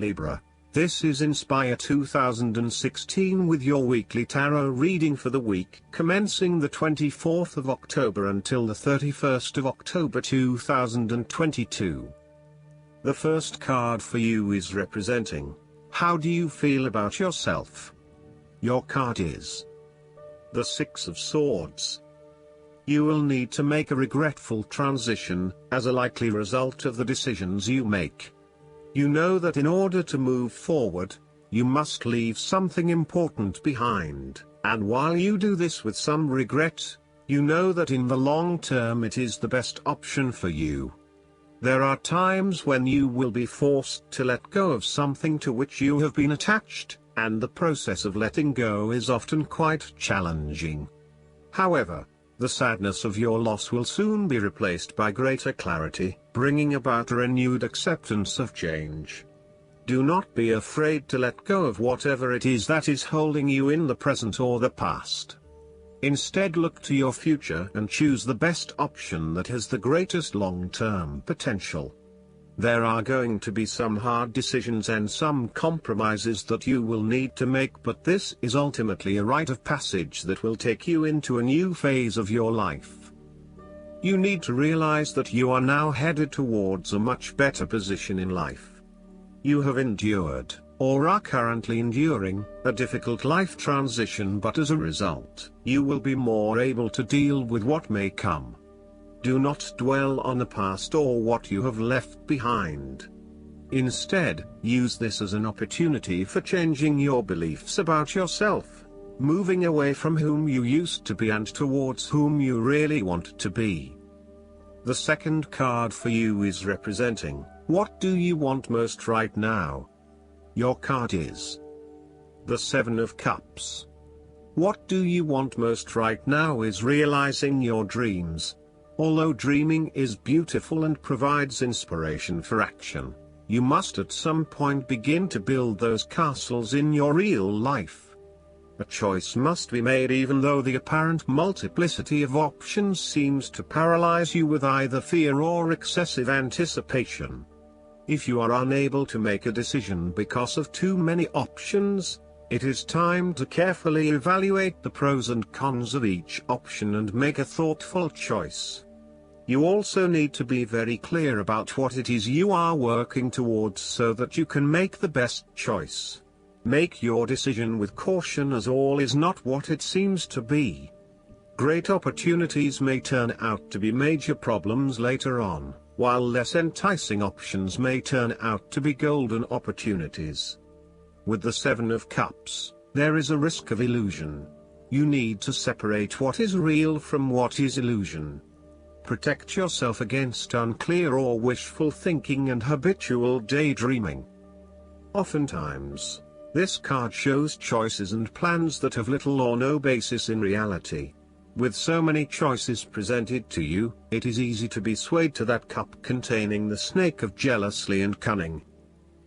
Libra. This is Inspire 2016 with your weekly tarot reading for the week commencing the 24th of October until the 31st of October 2022. The first card for you is representing, how do you feel about yourself? Your card is the Six of Swords. You will need to make a regretful transition, as a likely result of the decisions you make. You know that in order to move forward, you must leave something important behind, and while you do this with some regret, you know that in the long term it is the best option for you. There are times when you will be forced to let go of something to which you have been attached, and the process of letting go is often quite challenging. However, the sadness of your loss will soon be replaced by greater clarity, bringing about a renewed acceptance of change. Do not be afraid to let go of whatever it is that is holding you in the present or the past. Instead, look to your future and choose the best option that has the greatest long-term potential. There are going to be some hard decisions and some compromises that you will need to make, but this is ultimately a rite of passage that will take you into a new phase of your life. You need to realize that you are now headed towards a much better position in life. You have endured, or are currently enduring, a difficult life transition, but as a result, you will be more able to deal with what may come. Do not dwell on the past or what you have left behind. Instead, use this as an opportunity for changing your beliefs about yourself, moving away from whom you used to be and towards whom you really want to be. The second card for you is representing, what do you want most right now? Your card is the Seven of Cups. What do you want most right now is realizing your dreams. Although dreaming is beautiful and provides inspiration for action, you must at some point begin to build those castles in your real life. A choice must be made, even though the apparent multiplicity of options seems to paralyze you with either fear or excessive anticipation. If you are unable to make a decision because of too many options, it is time to carefully evaluate the pros and cons of each option and make a thoughtful choice. You also need to be very clear about what it is you are working towards so that you can make the best choice. Make your decision with caution, as all is not what it seems to be. Great opportunities may turn out to be major problems later on, while less enticing options may turn out to be golden opportunities. With the Seven of Cups, there is a risk of illusion. You need to separate what is real from what is illusion. Protect yourself against unclear or wishful thinking and habitual daydreaming. Oftentimes, this card shows choices and plans that have little or no basis in reality. With so many choices presented to you, it is easy to be swayed to that cup containing the snake of jealousy and cunning.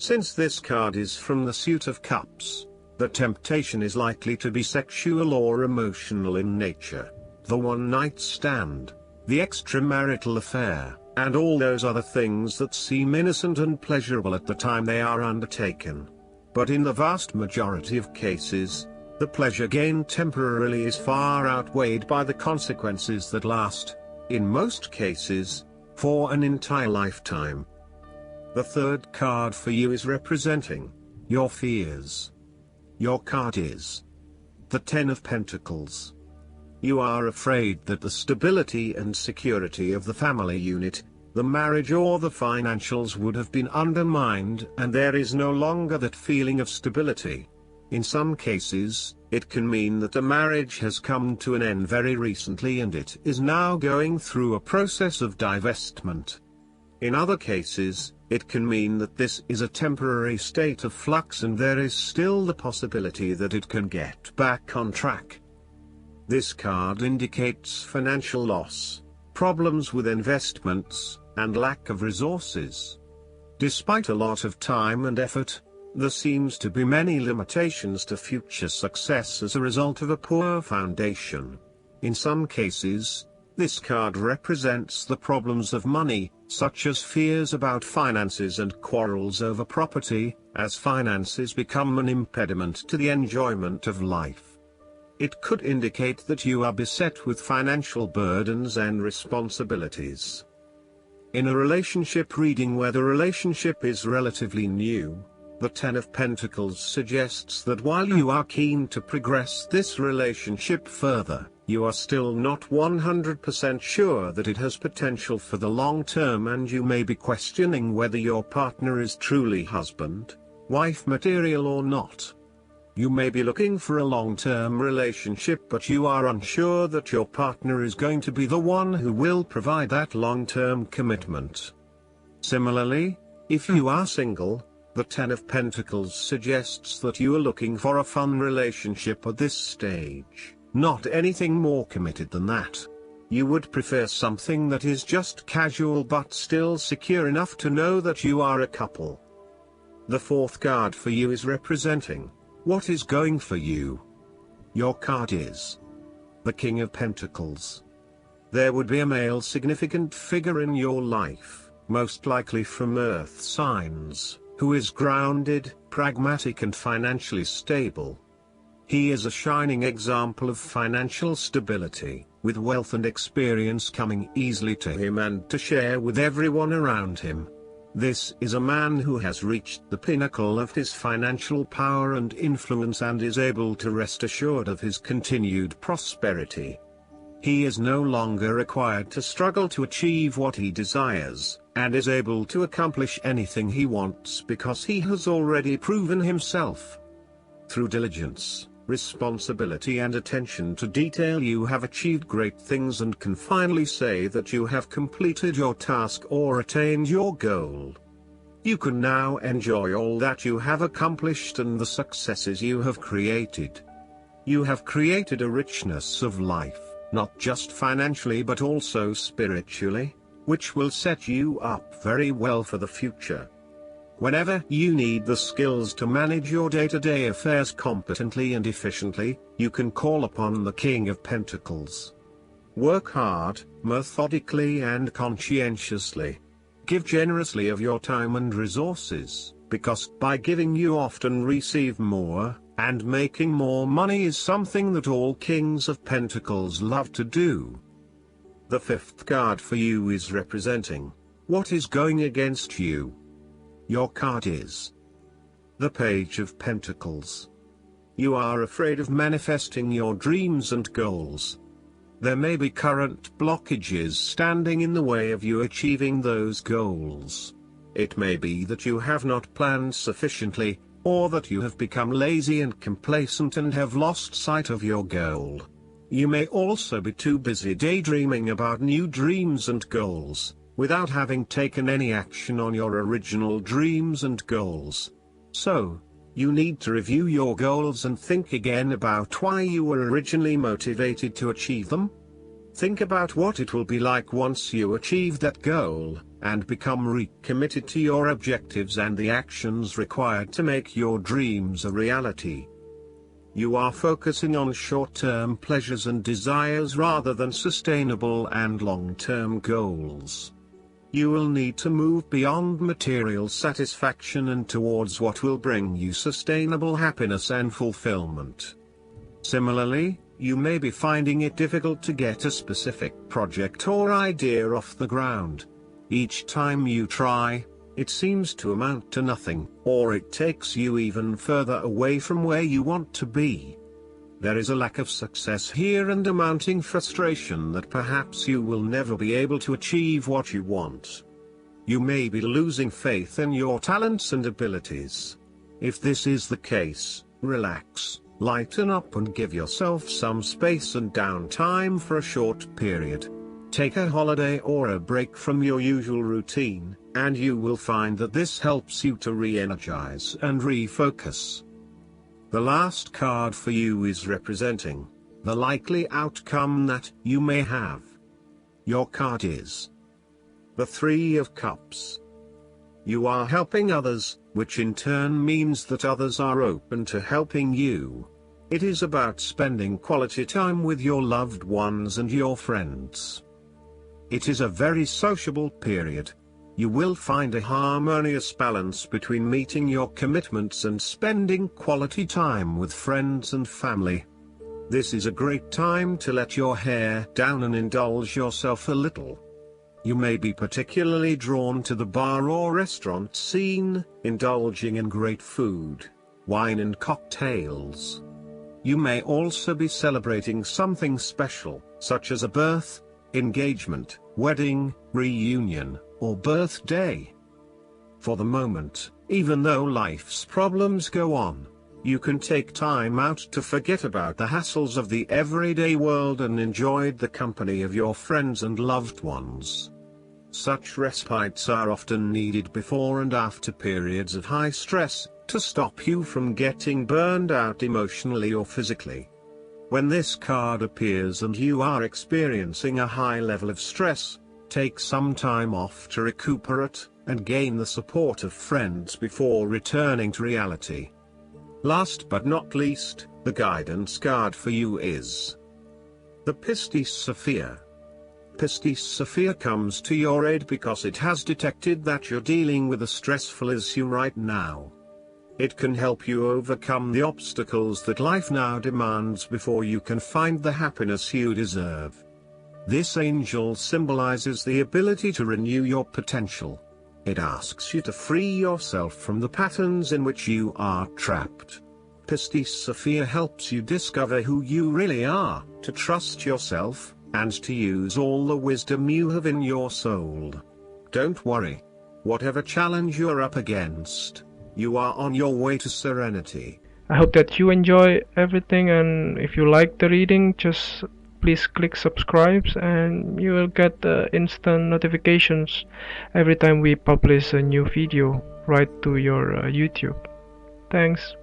Since this card is from the Suit of Cups, the temptation is likely to be sexual or emotional in nature. The one-night stand, the extramarital affair, and all those other things that seem innocent and pleasurable at the time they are undertaken. But in the vast majority of cases, the pleasure gained temporarily is far outweighed by the consequences that last, in most cases, for an entire lifetime. The third card for you is representing your fears. Your card is the Ten of Pentacles. You are afraid that the stability and security of the family unit, the marriage or the financials would have been undermined, and there is no longer that feeling of stability. In some cases, it can mean that a marriage has come to an end very recently and it is now going through a process of divestment. In other cases, it can mean that this is a temporary state of flux and there is still the possibility that it can get back on track. This card indicates financial loss, problems with investments, and lack of resources. Despite a lot of time and effort, there seems to be many limitations to future success as a result of a poor foundation. In some cases, This card represents the problems of money, such as fears about finances and quarrels over property, as finances become an impediment to the enjoyment of life. It could indicate that you are beset with financial burdens and responsibilities. In a relationship reading where the relationship is relatively new, the Ten of Pentacles suggests that while you are keen to progress this relationship further, you are still not 100% sure that it has potential for the long term, and you may be questioning whether your partner is truly husband, wife material or not. You may be looking for a long-term relationship, but you are unsure that your partner is going to be the one who will provide that long-term commitment. Similarly, if you are single, the Ten of Pentacles suggests that you are looking for a fun relationship at this stage, not anything more committed than that. You would prefer something that is just casual but still secure enough to know that you are a couple. The fourth card for you is representing what is going for you. Your card is the King of Pentacles. There would be a male significant figure in your life, most likely from earth signs, who is grounded, pragmatic and financially stable. He is a shining example of financial stability, with wealth and experience coming easily to him and to share with everyone around him. This is a man who has reached the pinnacle of his financial power and influence and is able to rest assured of his continued prosperity. He is no longer required to struggle to achieve what he desires, and is able to accomplish anything he wants because he has already proven himself. Through diligence, responsibility and attention to detail, you have achieved great things and can finally say that you have completed your task or attained your goal. You can now enjoy all that you have accomplished and the successes you have created. You have created a richness of life, not just financially but also spiritually, which will set you up very well for the future. Whenever you need the skills to manage your day-to-day affairs competently and efficiently, you can call upon the King of Pentacles. Work hard, methodically and conscientiously. Give generously of your time and resources, because by giving you often receive more, and making more money is something that all Kings of Pentacles love to do. The fifth card for you is representing what is going against you. Your card is the Page of Pentacles. You are afraid of manifesting your dreams and goals. There may be current blockages standing in the way of you achieving those goals. It may be that you have not planned sufficiently, or that you have become lazy and complacent and have lost sight of your goal. You may also be too busy daydreaming about new dreams and goals, without having taken any action on your original dreams and goals. So, you need to review your goals and think again about why you were originally motivated to achieve them. Think about what it will be like once you achieve that goal, and become recommitted to your objectives and the actions required to make your dreams a reality. You are focusing on short-term pleasures and desires rather than sustainable and long-term goals. You will need to move beyond material satisfaction and towards what will bring you sustainable happiness and fulfillment. Similarly, you may be finding it difficult to get a specific project or idea off the ground. Each time you try, it seems to amount to nothing, or it takes you even further away from where you want to be. There is a lack of success here and a mounting frustration that perhaps you will never be able to achieve what you want. You may be losing faith in your talents and abilities. If this is the case, relax, lighten up and give yourself some space and downtime for a short period. Take a holiday or a break from your usual routine, and you will find that this helps you to re-energize and refocus. The last card for you is representing the likely outcome that you may have. Your card is the Three of Cups. You are helping others, which in turn means that others are open to helping you. It is about spending quality time with your loved ones and your friends. It is a very sociable period. You will find a harmonious balance between meeting your commitments and spending quality time with friends and family. This is a great time to let your hair down and indulge yourself a little. You may be particularly drawn to the bar or restaurant scene, indulging in great food, wine and cocktails. You may also be celebrating something special, such as a birth, engagement, wedding, reunion, or birthday. For the moment, even though life's problems go on, you can take time out to forget about the hassles of the everyday world and enjoy the company of your friends and loved ones. Such respites are often needed before and after periods of high stress, to stop you from getting burned out emotionally or physically. When this card appears and you are experiencing a high level of stress, take some time off to recuperate, and gain the support of friends before returning to reality. Last but not least, the guidance card for you is the Piscis Sophia. Piscis Sophia comes to your aid because it has detected that you're dealing with a stressful issue right now. It can help you overcome the obstacles that life now demands before you can find the happiness you deserve. This angel symbolizes the ability to renew your potential. It asks you to free yourself from the patterns in which you are trapped. Piscis Sophia helps you discover who you really are, to trust yourself, and to use all the wisdom you have in your soul. Don't worry. Whatever challenge you're up against, you are on your way to serenity. I hope that you enjoy everything, and if you like the reading, just please click subscribe and you will get instant notifications every time we publish a new video right to your YouTube. Thanks.